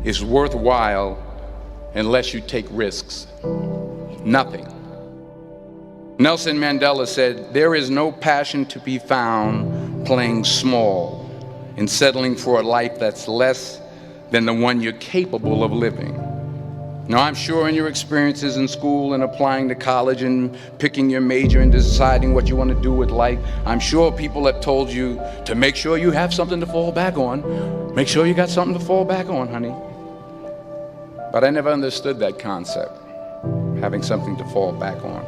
is worthwhile unless you take risks. Nothing. Nelson Mandela said, "There is no passion to be found playing small and settling for a life that's less than the one you're capable of living." Now, I'm sure in your experiences in school and applying to college and picking your major and deciding what you want to do with life, I'm sure people have told you to make sure you have something to fall back on. Make sure you got something to fall back on, honey. But I never understood that concept, having something to fall back on.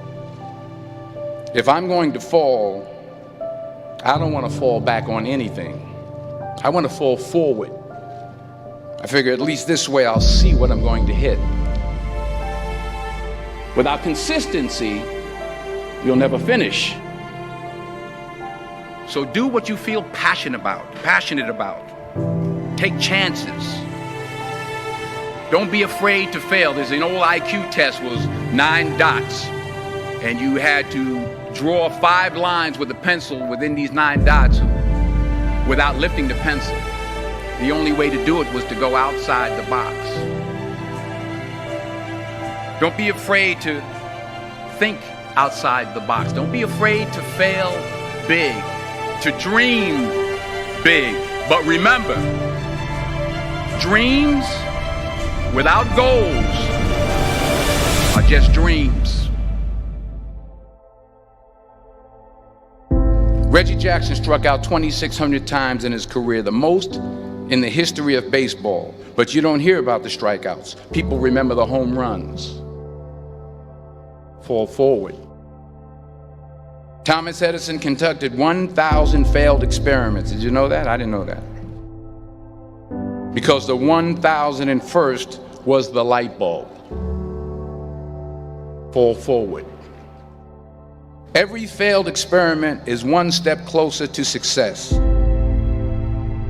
If I'm going to fall, I don't want to fall back on anything. I want to fall forward. I figure at least this way I'll see what I'm going to hit. Without consistency, you'll never finish. So do what you feel passionate about. Take chances. Don't be afraid to fail. There's an old IQ test, was 9 dots, and you had to draw 5 lines with a pencil within these 9 dots without lifting the pencil. The only way to do it was to go outside the box. Don't be afraid to think outside the box. Don't be afraid to fail big, to dream big. But remember, dreams without goals are just dreams. Reggie Jackson struck out 2,600 times in his career, the most in the history of baseball. But you don't hear about the strikeouts. People remember the home runs. Fall forward. Thomas Edison conducted 1,000 failed experiments. Did you know that? I didn't know that. Because the 1,001st was the light bulb. Fall forward. Every failed experiment is one step closer to success.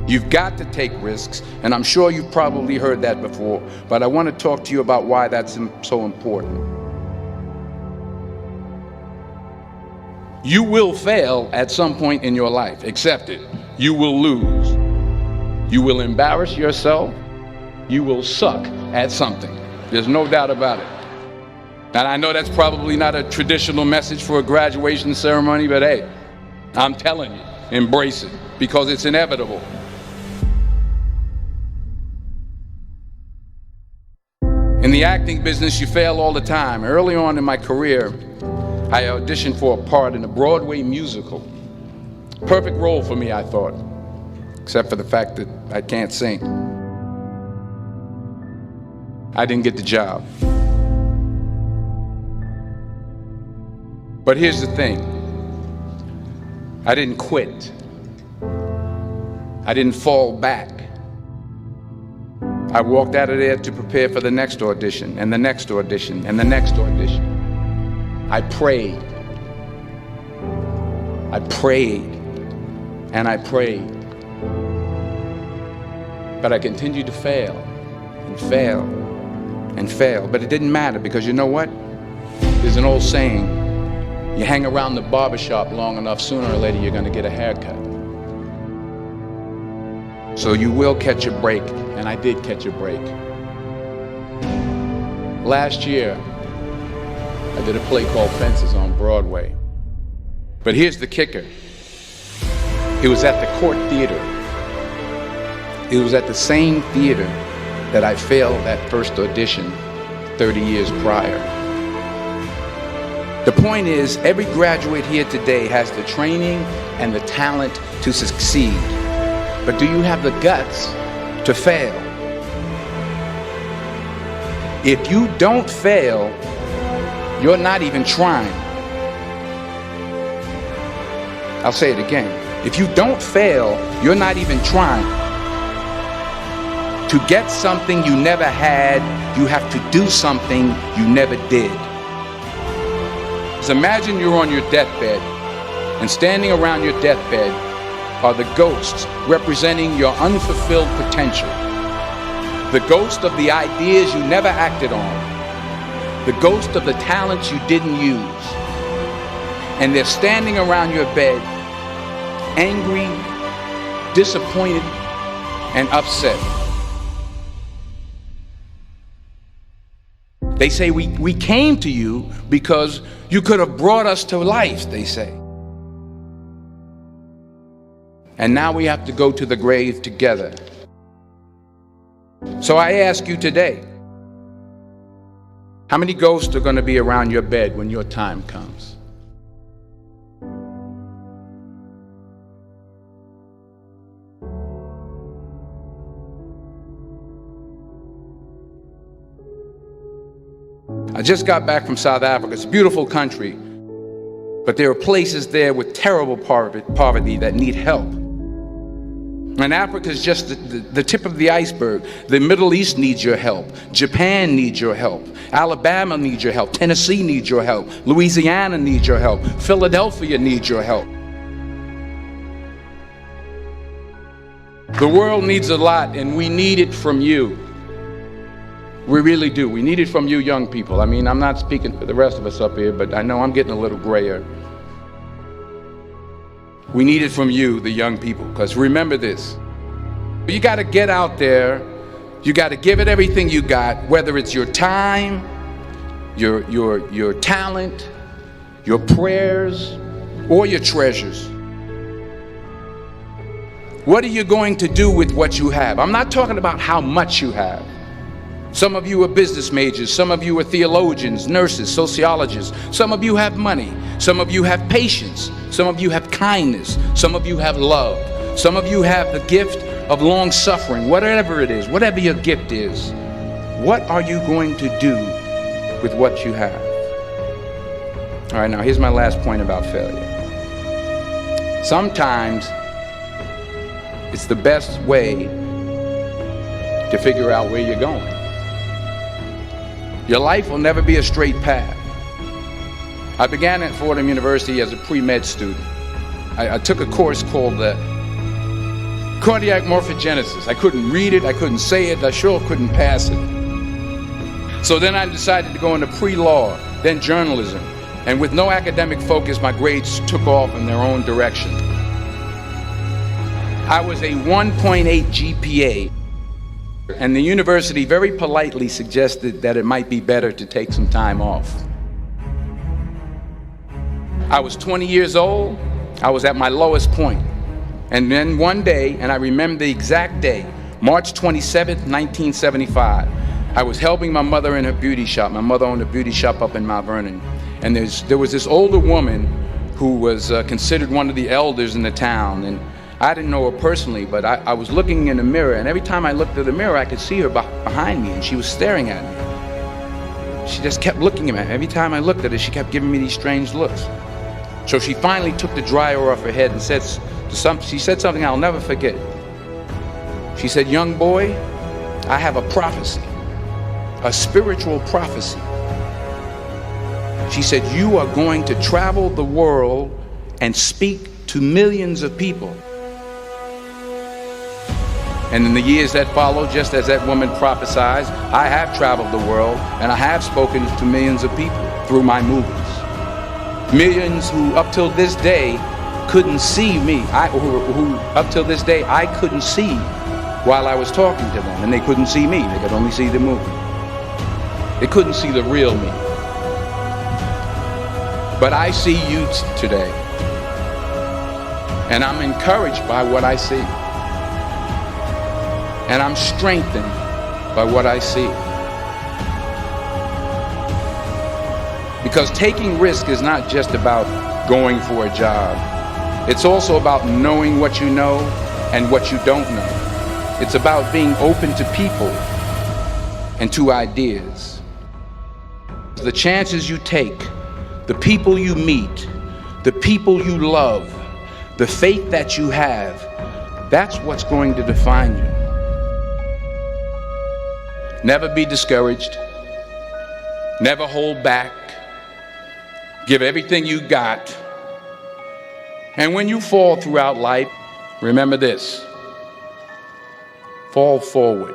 You've got to take risks, and I'm sure you've probably heard that before, but I want to talk to you about why that's so important. You will fail at some point in your life. Accept it. You will lose. You will embarrass yourself. You will suck at something. There's no doubt about it. And I know that's probably not a traditional message for a graduation ceremony, but hey, I'm telling you, embrace it, because it's inevitable. In the acting business, you fail all the time. Early on in my career, I auditioned for a part in a Broadway musical. Perfect role for me, I thought, except for the fact that I can't sing. I didn't get the job. But here's the thing. I didn't quit. I didn't fall back. I walked out of there to prepare for the next audition, and the next audition, and the next audition. I prayed. I prayed. And I prayed. But I continued to fail, and fail, and fail. But it didn't matter, because you know what? There's an old saying, you hang around the barbershop long enough, sooner or later you're going to get a haircut. So you will catch a break, and I did catch a break. Last year, I did a play called Fences on Broadway. But here's the kicker. It was at the Court Theater. It was at the same theater that I failed that first audition 30 years prior. The point is, every graduate here today has the training and the talent to succeed. But do you have the guts to fail? If you don't fail, you're not even trying. I'll say it again. If you don't fail, you're not even trying. To get something you never had, you have to do something you never did. So imagine you're on your deathbed, and standing around your deathbed are the ghosts representing your unfulfilled potential. The ghost of the ideas you never acted on. The ghost of the talents you didn't use. And they're standing around your bed, angry, disappointed, and upset. They say we came to you because you could have brought us to life, they say. And now we have to go to the grave together. So I ask you today, how many ghosts are going to be around your bed when your time comes? I just got back from South Africa. It's a beautiful country, but there are places there with terrible poverty that need help. And Africa is just the tip of the iceberg. The Middle East needs your help. Japan needs your help. Alabama needs your help. Tennessee needs your help. Louisiana needs your help. Philadelphia needs your help. The world needs a lot, and we need it from you. We really do. We need it from you young people. I mean, I'm not speaking for the rest of us up here, but I know I'm getting a little grayer. We need it from you, the young people, because remember this. You got to get out there. You got to give it everything you got, whether it's your time, your talent, your prayers, or your treasures. What are you going to do with what you have? I'm not talking about how much you have. Some of you are business majors, some of you are theologians, nurses, sociologists, some of you have money, some of you have patience, some of you have kindness, some of you have love, some of you have the gift of long suffering. Whatever it is, whatever your gift is, what are you going to do with what you have? All right, now here's my last point about failure. Sometimes it's the best way to figure out where you're going. Your life will never be a straight path. I began at Fordham University as a pre-med student. I took a course called cardiac morphogenesis. I couldn't read it, I couldn't say it, I sure couldn't pass it. So then I decided to go into pre-law, then journalism. And with no academic focus, my grades took off in their own direction. I was a 1.8 GPA. And the university very politely suggested that it might be better to take some time off. I was 20 years old. I was at my lowest point. And then one day, and I remember the exact day, March 27th, 1975, I was helping my mother in her beauty shop. My mother owned a beauty shop up in Mount Vernon. And there was this older woman who was considered one of the elders in the town. And I didn't know her personally, but I was looking in the mirror, and every time I looked at the mirror, I could see her behind me, and she was staring at me. She just kept looking at me. Every time I looked at her, she kept giving me these strange looks. So she finally took the dryer off her head and she said something I'll never forget. She said, "Young boy, I have a prophecy, a spiritual prophecy." She said, "You are going to travel the world and speak to millions of people." And in the years that followed, just as that woman prophesied, I have traveled the world and I have spoken to millions of people through my movies. Millions who up till this day couldn't see me, who up till this day I couldn't see while I was talking to them, and they couldn't see me, they could only see the movie. They couldn't see the real me. But I see you today, and I'm encouraged by what I see. And I'm strengthened by what I see. Because taking risk is not just about going for a job. It's also about knowing what you know and what you don't know. It's about being open to people and to ideas. The chances you take, the people you meet, the people you love, the faith that you have, that's what's going to define you. Never be discouraged. Never hold back. Give everything you got. And when you fall throughout life, remember this: fall forward.